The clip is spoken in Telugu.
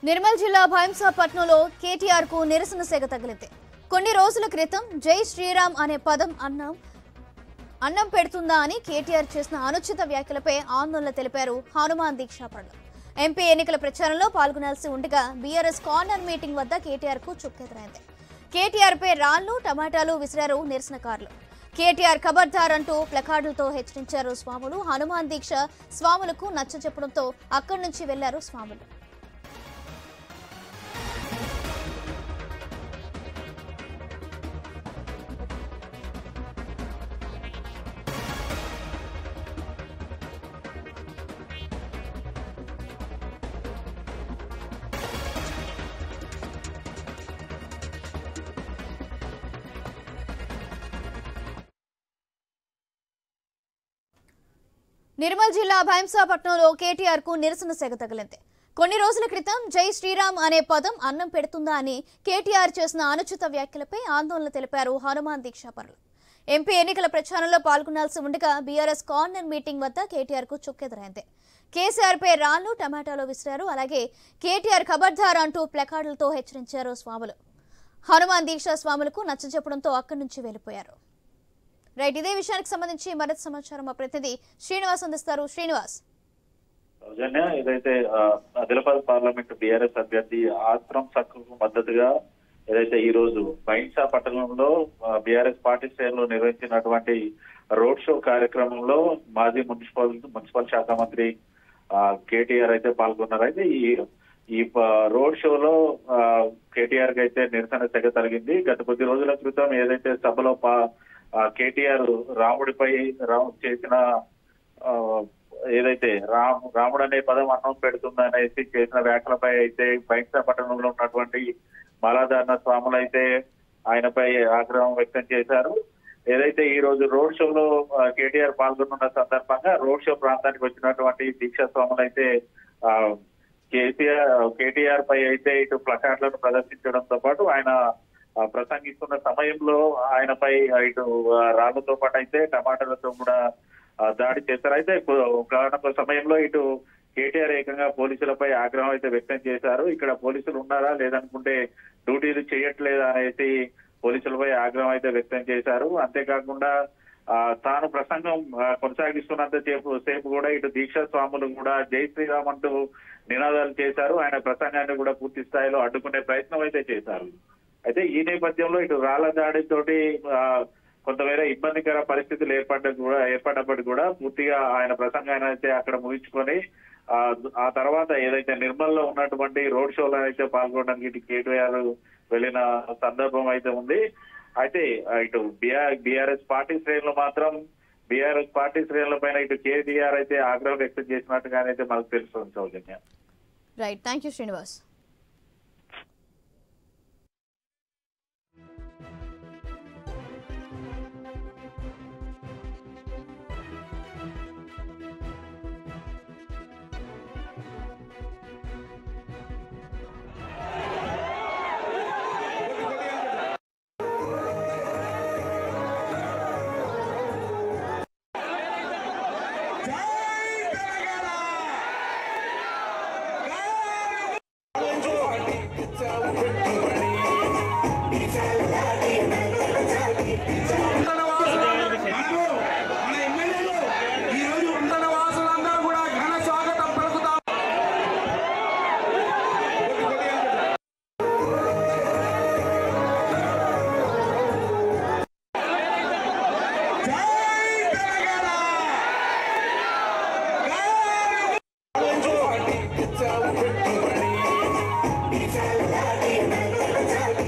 నిర్మల్ జిల్లా భైంసాపట్నంలో కేటీఆర్ కు నిరసన సెగ తగిలింది. కొన్ని రోజుల క్రితం జై శ్రీరామ్ అనే పదం అన్నం పెడుతుందా అని కేటీఆర్ చేసిన అనుచిత వ్యాఖ్యలపై ఆందోళన తెలిపారు హనుమాన్ దీక్షాపరులు. ఎంపీ ఎన్నికల ప్రచారంలో పాల్గొనాల్సి ఉండగా బీఆర్ఎస్ కార్నర్ మీటింగ్ వద్ద కేటీఆర్ కు చుక్కెదురైంది. కేటీఆర్ పై రాళ్లు టమాటాలు విసిరారు నిరసనకారులు. కేటీఆర్ ఖబర్దార్ అంటూ ప్లకార్డులతో హెచ్చరించారు స్వాములు. హనుమాన్ దీక్ష స్వాములకు నచ్చచెప్పడంతో అక్కడి నుంచి వెళ్లారు స్వాములు. నిర్మల్ జిల్లా భైంసాపట్నంలో కేటీఆర్ కు నిరసన సెగ తగిలింది. కొన్ని రోజుల క్రితం జై శ్రీరామ్ అనే పదం అన్నం పెడుతుందా అని కేటీఆర్ చేసిన అనుచిత వ్యాఖ్యలపై ఆందోళన తెలిపారు హనుమాన్ దీక్షాపరులు. ఎంపీ ఎన్నికల ప్రచారంలో పాల్గొనాల్సి ఉండగా బీఆర్ఎస్ కార్నర్ మీటింగ్ వద్ద కేటీఆర్ కు చుక్కెదురైంది. కేసీఆర్ పై రాళ్లు టమాటాలు విసిరారు. అలాగే కేటీఆర్ ఖబర్దార్ అంటూ ప్లకార్డులతో హెచ్చరించారు స్వాములు. హనుమాన్ దీక్ష స్వాములకు నచ్చచెప్పడంతో అక్కడి నుంచి వెళ్లిపోయారు. రైట్, ఇదే విషయానికి సంబంధించి మరింత సమాచారం మా ప్రతినిధి శ్రీనివాస్ అందిస్తారు. శ్రీనివాస్, ఏదైతే ఆదిలాబాద్ పార్లమెంట్ బీఆర్ఎస్ అభ్యర్థి ఆత్రం సక్కుకు మద్దతుగా ఏదైతే ఈ రోజు భైంసాపట్నంలో బీఆర్ఎస్ పార్టీ శ్రేణులు నిర్వహించినటువంటి రోడ్ షో కార్యక్రమంలో మాజీ మున్సిపల్ శాఖ మంత్రి కేటీఆర్ అయితే పాల్గొన్నారు. అయితే ఈ రోడ్ షోలో కేటీఆర్ కి అయితే నిరసన తెగ తగిలింది. గత కొద్ది రోజుల క్రితం ఏదైతే సభలో కేటీఆర్ రాముడిపై చేసిన ఏదైతే రాముడు అనే పదం అన్నం పెడుతుందనేసి చేసిన వ్యాఖ్యలపై అయితే భైంసాపట్నంలో ఉన్నటువంటి మాలాధారణ స్వాములు అయితే ఆయనపై ఆగ్రహం వ్యక్తం చేశారు. ఏదైతే ఈ రోజు రోడ్ షోలో కేటీఆర్ పాల్గొన్న సందర్భంగా రోడ్ షో ప్రాంతానికి వచ్చినటువంటి దీక్షా స్వాములు అయితే కేటీఆర్ పై అయితే ఇటు ప్లకార్డులను ప్రదర్శించడంతో పాటు ఆయన ప్రసంగిస్తున్న సమయంలో ఆయనపై ఇటు రాళ్లతో పాటు అయితే టమాటాలతో కూడా దాడి చేశారు. అయితే ఒక సమయంలో ఇటు కేటీఆర్ ఏకంగా పోలీసులపై ఆగ్రహం అయితే వ్యక్తం చేశారు. ఇక్కడ పోలీసులు ఉన్నారా లేదనుకుంటే డ్యూటీలు చేయట్లేదా అనేసి పోలీసులపై ఆగ్రహం అయితే వ్యక్తం చేశారు. అంతేకాకుండా తాను ప్రసంగం కొనసాగిస్తున్నంత సేపు కూడా ఇటు దీక్షా స్వాములు కూడా జై శ్రీరామ్ అంటూ నినాదాలు చేశారు. ఆయన ప్రసంగాన్ని కూడా పూర్తి స్థాయిలో అడ్డుకునే ప్రయత్నం అయితే చేశారు. అయితే ఈ నేపథ్యంలో ఇటు రాళ్ల దాడితోటి కొంతమేర ఇబ్బందికర పరిస్థితులు ఏర్పడ్డప్పటికీ కూడా పూర్తిగా ఆయన ప్రసంగాన్ని అయితే అక్కడ ముగించుకొని ఆ తర్వాత ఏదైతే నిర్మల్ లో ఉన్నటువంటి రోడ్ షోలో అయితే పాల్గొనడానికి ఇటు కేటీఆర్ వెళ్లిన సందర్భం అయితే ఉంది. అయితే ఇటు బీఆర్ఎస్ పార్టీ శ్రేణులు మాత్రం బీఆర్ఎస్ పార్టీ శ్రేణుల పైన ఇటు కేటీఆర్ అయితే ఆగ్రహం వ్యక్తం చేసినట్టుగానైతే మనకు తెలుస్తుంది. Soujanya, right, thank you Srinivas. It's